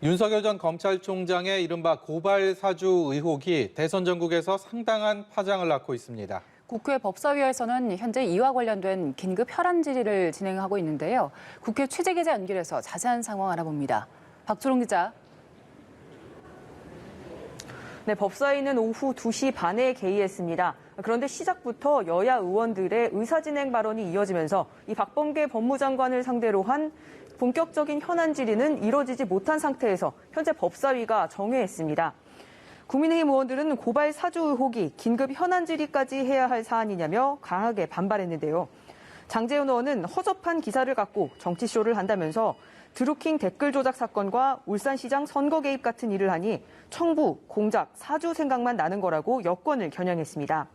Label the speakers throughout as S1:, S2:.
S1: 윤석열 전 검찰총장의 이른바 고발 사주 의혹이 대선 전국에서 상당한 파장을 낳고 있습니다.
S2: 국회 법사위에서는 현재 이와 관련된 긴급 혈안 질의를 진행하고 있는데요. 국회 취재기자 연결해서 자세한 상황 알아봅니다. 박주롱 기자.
S3: 네, 법사위는 오후 2시 반에 개의했습니다. 그런데 시작부터 여야 의원들의 의사진행 발언이 이어지면서 이 박범계 법무장관을 상대로 한 본격적인 현안 질의는 이뤄지지 못한 상태에서 현재 법사위가 정회했습니다. 국민의힘 의원들은 고발 사주 의혹이 긴급 현안 질의까지 해야 할 사안이냐며 강하게 반발했는데요. 장제원 의원은 허접한 기사를 갖고 정치쇼를 한다면서 드루킹 댓글 조작 사건과 울산시장 선거 개입 같은 일을 하니 청부, 공작, 사주 생각만 나는 거라고 여권을 겨냥했습니다.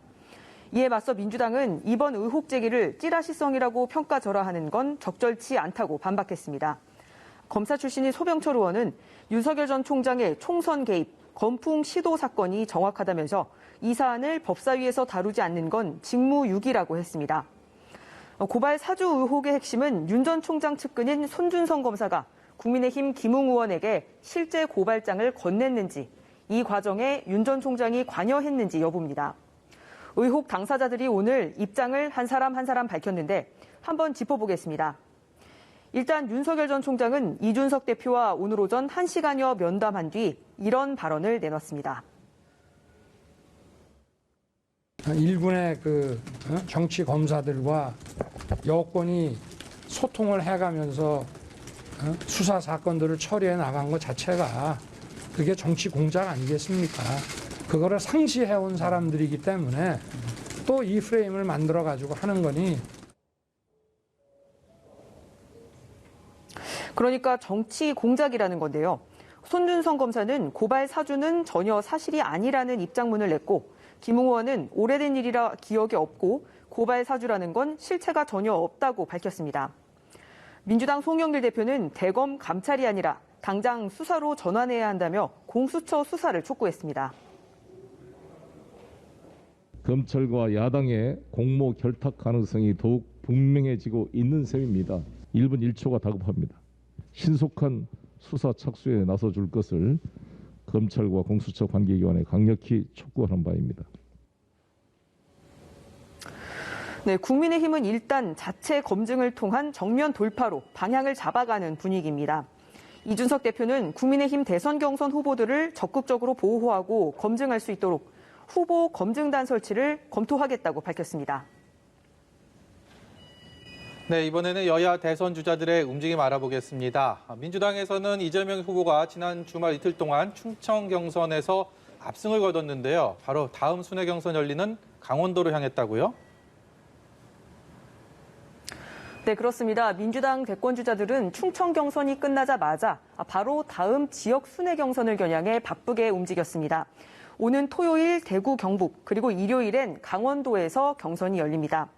S3: 이에 맞서 민주당은 이번 의혹 제기를 찌라시성이라고 평가절하하는 건 적절치 않다고 반박했습니다. 검사 출신인 소병철 의원은 윤석열 전 총장의 총선 개입, 건풍 시도 사건이 정확하다면서 이 사안을 법사위에서 다루지 않는 건 직무유기라고 했습니다. 고발 사주 의혹의 핵심은 윤 전 총장 측근인 손준성 검사가 국민의힘 김웅 의원에게 실제 고발장을 건넸는지, 이 과정에 윤 전 총장이 관여했는지 여부입니다. 의혹 당사자들이 오늘 입장을 한 사람 한 사람 밝혔는데 한번 짚어보겠습니다. 일단 윤석열 전 총장은 이준석 대표와 오늘 오전 1시간여 면담한 뒤 이런 발언을 내놨습니다.
S4: 일군의 정치 검사들과 여권이 소통을 해가면서 수사 사건들을 처리해 나간 것 자체가 그게 정치 공작 아니겠습니까? 그거를 상시해온 사람들이기 때문에 또 이 프레임을 만들어가지고 하는 거니.
S3: 그러니까 정치 공작이라는 건데요. 손준성 검사는 고발 사주는 전혀 사실이 아니라는 입장문을 냈고, 김웅 의원은 오래된 일이라 기억이 없고 고발 사주라는 건 실체가 전혀 없다고 밝혔습니다. 민주당 송영길 대표는 대검 감찰이 아니라 당장 수사로 전환해야 한다며 공수처 수사를 촉구했습니다.
S5: 검찰과 야당의 공모 결탁 가능성이 더욱 분명해지고 있는 셈입니다. 1분 1초가 다급합니다. 신속한 수사 착수에 나서줄 것을 검찰과 공수처 관계기관에 강력히 촉구하는 바입니다.
S3: 네, 국민의힘은 일단 자체 검증을 통한 정면 돌파로 방향을 잡아가는 분위기입니다. 이준석 대표는 국민의힘 대선 경선 후보들을 적극적으로 보호하고 검증할 수 있도록 후보 검증단 설치를 검토하겠다고 밝혔습니다.
S1: 네, 이번에는 여야 대선 주자들의 움직임 알아보겠습니다. 민주당에서는 이재명 후보가 지난 주말 이틀 동안 충청 경선에서 압승을 거뒀는데요. 바로 다음 순회 경선 열리는 강원도로 향했다고요?
S3: 네, 그렇습니다. 민주당 대권 주자들은 충청 경선이 끝나자마자 바로 다음 지역 순회 경선을 겨냥해 바쁘게 움직였습니다. 오는 토요일 대구 경북, 그리고 일요일엔 강원도에서 경선이 열립니다.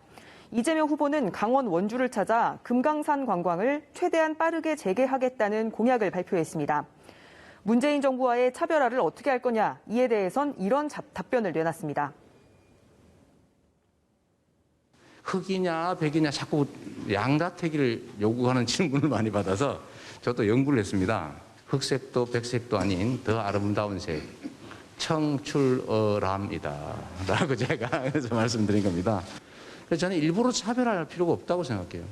S3: 이재명 후보는 강원 원주를 찾아 금강산 관광을 최대한 빠르게 재개하겠다는 공약을 발표했습니다. 문재인 정부와의 차별화를 어떻게 할 거냐, 이에 대해선 이런 답변을 내놨습니다.
S6: 흑이냐 백이냐 자꾸 양다태기를 요구하는 질문을 많이 받아서 저도 연구를 했습니다. 흑색도 백색도 아닌 더 아름다운 색, 청출어람이다 라고 제가 그래서 말씀드린 겁니다. 그래서 저는 일부러 차별할 필요가 없다고 생각해요.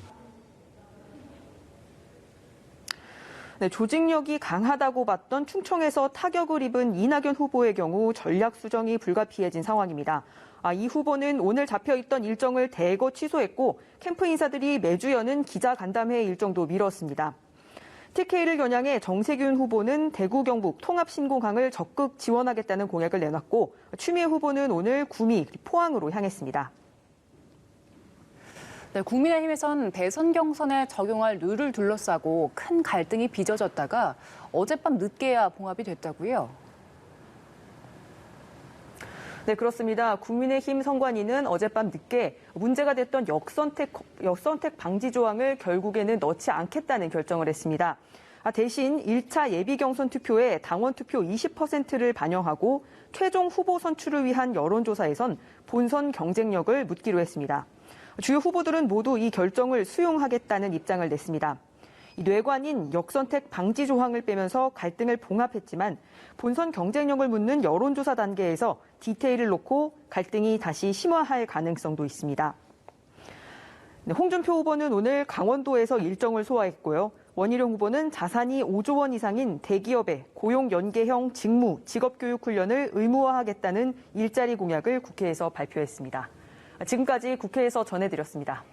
S3: 네, 조직력이 강하다고 봤던 충청에서 타격을 입은 이낙연 후보의 경우 전략 수정이 불가피해진 상황입니다. 이 후보는 오늘 잡혀있던 일정을 대거 취소했고 캠프 인사들이 매주 여는 기자간담회 일정도 미뤘습니다. TK를 겨냥해 정세균 후보는 대구 경북 통합신공항을 적극 지원하겠다는 공약을 내놨고 추미애 후보는 오늘 구미, 포항으로 향했습니다.
S2: 네, 국민의힘에선 대선 경선에 적용할 룰을 둘러싸고 큰 갈등이 빚어졌다가 어젯밤 늦게야 봉합이 됐다고요?
S3: 네, 그렇습니다. 국민의힘 선관위는 어젯밤 늦게 문제가 됐던 역선택 방지 조항을 결국에는 넣지 않겠다는 결정을 했습니다. 대신 1차 예비 경선 투표에 당원 투표 20%를 반영하고 최종 후보 선출을 위한 여론조사에선 본선 경쟁력을 묻기로 했습니다. 주요 후보들은 모두 이 결정을 수용하겠다는 입장을 냈습니다. 이 뇌관인 역선택 방지 조항을 빼면서 갈등을 봉합했지만 본선 경쟁력을 묻는 여론조사 단계에서 디테일을 놓고 갈등이 다시 심화할 가능성도 있습니다. 홍준표 후보는 오늘 강원도에서 일정을 소화했고요. 원희룡 후보는 자산이 5조 원 이상인 대기업의 고용 연계형 직무, 직업교육 훈련을 의무화하겠다는 일자리 공약을 국회에서 발표했습니다. 지금까지 국회에서 전해드렸습니다.